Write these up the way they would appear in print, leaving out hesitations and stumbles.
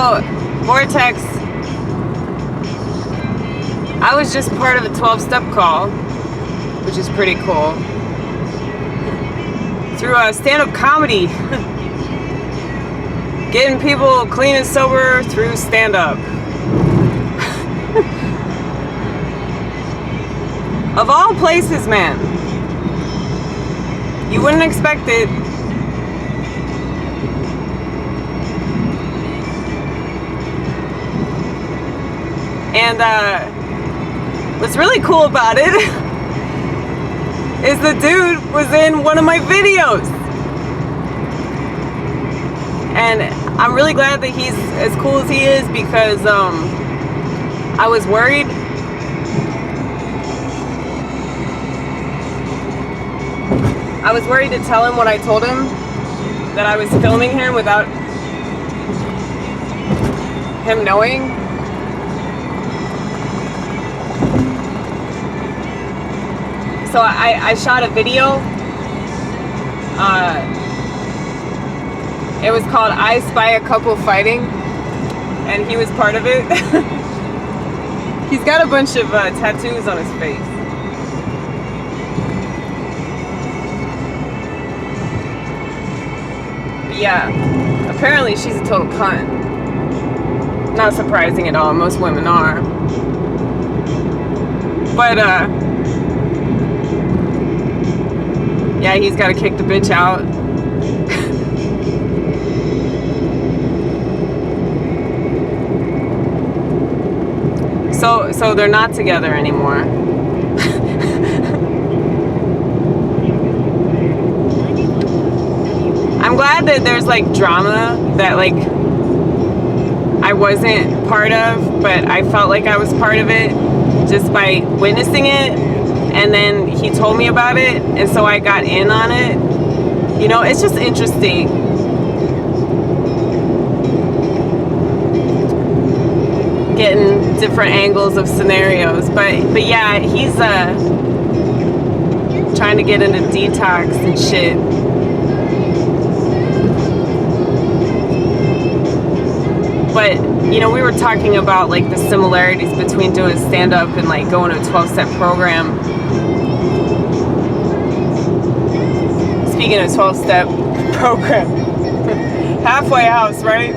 So, Vortex, I was just part of a 12-step call, which is pretty cool. Through stand-up comedy. Getting people clean and sober through stand-up. Of all places, man. You wouldn't expect it. And what's really cool about it is the dude was in one of my videos. And I'm really glad that he's as cool as he is, because I was worried. I was worried to tell him what I told him, that I was filming him without him knowing. So I shot a video. It was called I Spy a Couple Fighting, and he was part of it. He's got a bunch of tattoos on his face. But yeah, apparently she's a total cunt. Not surprising at all, most women are. But yeah, he's got to kick the bitch out. So they're not together anymore. I'm glad that there's like drama that like I wasn't part of, but I felt like I was part of it just by witnessing it. And then he told me about it, and so I got in on it. You know, it's just interesting. Getting different angles of scenarios. But yeah, he's trying to get into detox and shit. But, you know, we were talking about like the similarities between doing stand-up and like going to a 12-step program. Speaking of 12-step program, halfway house, right?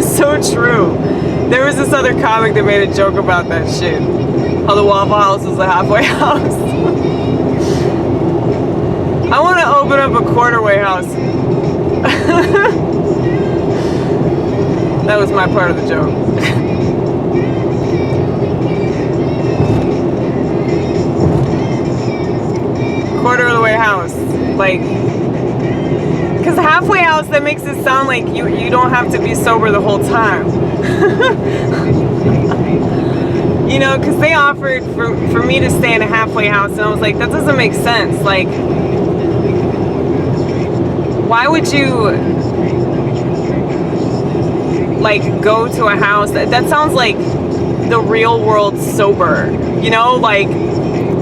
So true. There was this other comic that made a joke about that shit. How the Waffle House is a halfway house. I want to open up a quarter-way house. That was my part of the joke. Quarter of the way house, like, because halfway house, that makes it sound like you don't have to be sober the whole time. You know, because they offered for me to stay in a halfway house, and I was like, that doesn't make sense. Like, why would you like go to a house that sounds like the real world sober, you know? Like,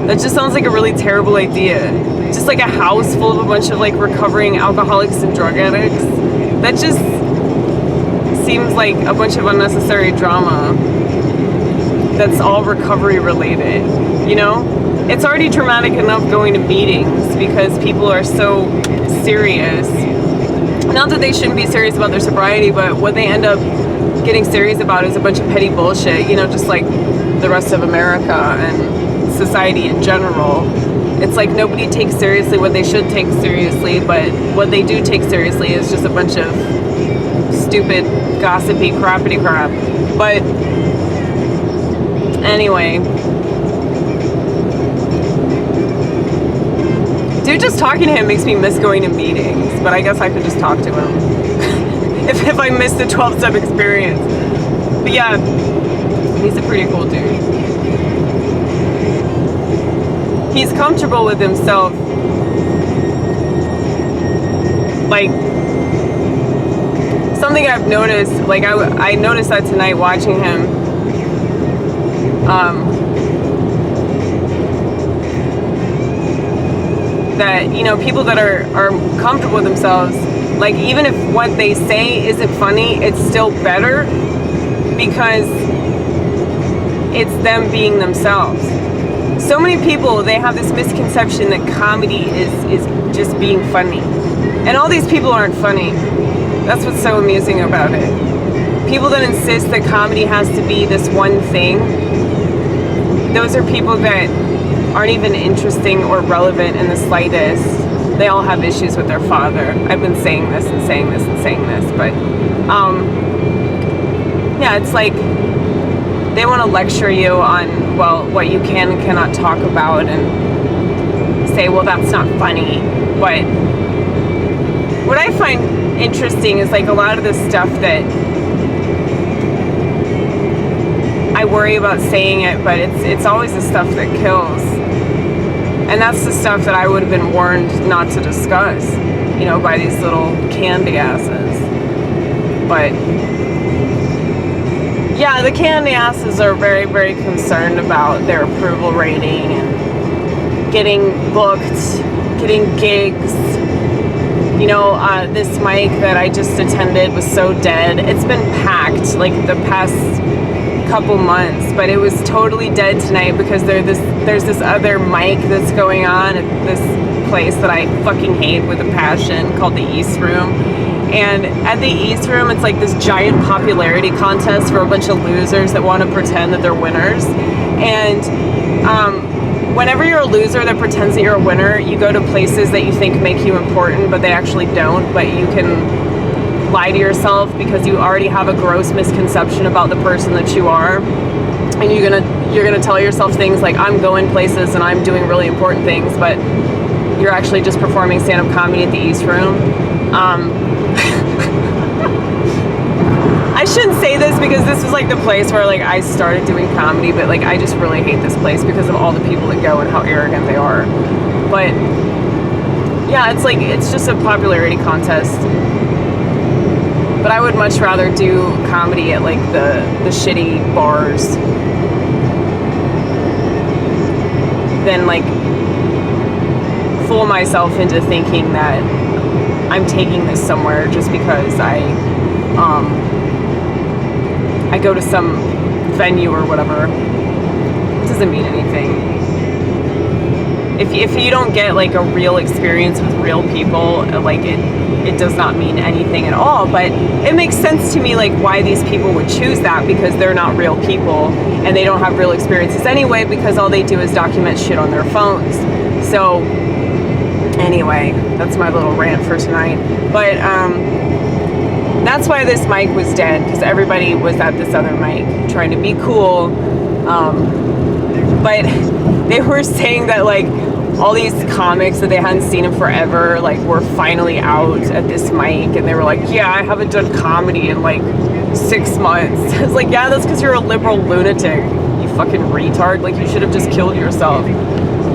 that just sounds like a really terrible idea. Just like a house full of a bunch of like recovering alcoholics and drug addicts. That just seems like a bunch of unnecessary drama that's all recovery related, you know? It's already traumatic enough going to meetings because people are so serious. Not that they shouldn't be serious about their sobriety, but what they end up getting serious about is a bunch of petty bullshit, you know, just like the rest of America and society in general. It's like nobody takes seriously what they should take seriously, but what they do take seriously is just a bunch of stupid, gossipy, crappity crap. But anyway, dude, just talking to him makes me miss going to meetings, but I guess I could just talk to him if I missed the 12-step experience. But yeah, he's a pretty cool dude. He's comfortable with himself. Like, something I've noticed, like I noticed that tonight watching him. That, you know, people that are comfortable with themselves Like, even if what they say isn't funny, it's still better because it's them being themselves. So many people, they have this misconception that comedy is just being funny. And all these people aren't funny. That's what's so amusing about it. People that insist that comedy has to be this one thing, those are people that aren't even interesting or relevant in the slightest. They all have issues with their father. I've been saying this and saying this and saying this, but yeah, it's like they want to lecture you on, well, what you can and cannot talk about, and say, well, that's not funny. But what I find interesting is like a lot of the stuff that I worry about saying it, but it's always the stuff that kills. And that's the stuff that I would have been warned not to discuss, you know, by these little candy asses. But yeah, the candy asses are very, very concerned about their approval rating and getting booked, getting gigs. You know, this mic that I just attended was so dead. It's been packed like the past couple months, but it was totally dead tonight because there's this other mic that's going on at this place that I fucking hate with a passion called the East Room. And at the East Room, it's like this giant popularity contest for a bunch of losers that want to pretend that they're winners. And whenever you're a loser that pretends that you're a winner, you go to places that you think make you important, but they actually don't. But you can lie to yourself because you already have a gross misconception about the person that you are, and you're gonna tell yourself things like, I'm going places and I'm doing really important things, but you're actually just performing stand-up comedy at the East Room. I shouldn't say this because this was like the place where like I started doing comedy, but like I just really hate this place because of all the people that go and how arrogant they are. But yeah, it's like, it's just a popularity contest. But I would much rather do comedy at like the shitty bars than like fool myself into thinking that I'm taking this somewhere just because I go to some venue or whatever. It doesn't mean anything. If you don't get like a real experience with real people, like it does not mean anything at all. But it makes sense to me like why these people would choose that, because they're not real people and they don't have real experiences anyway, because all they do is document shit on their phones. So anyway, that's my little rant for tonight. But that's why this mic was dead, because everybody was at this other mic trying to be cool. But they were saying that like all these comics that they hadn't seen in forever, like, were finally out at this mic, and they were like, yeah, I haven't done comedy in like 6 months. It's like, yeah, that's because you're a liberal lunatic, you fucking retard. Like, you should have just killed yourself.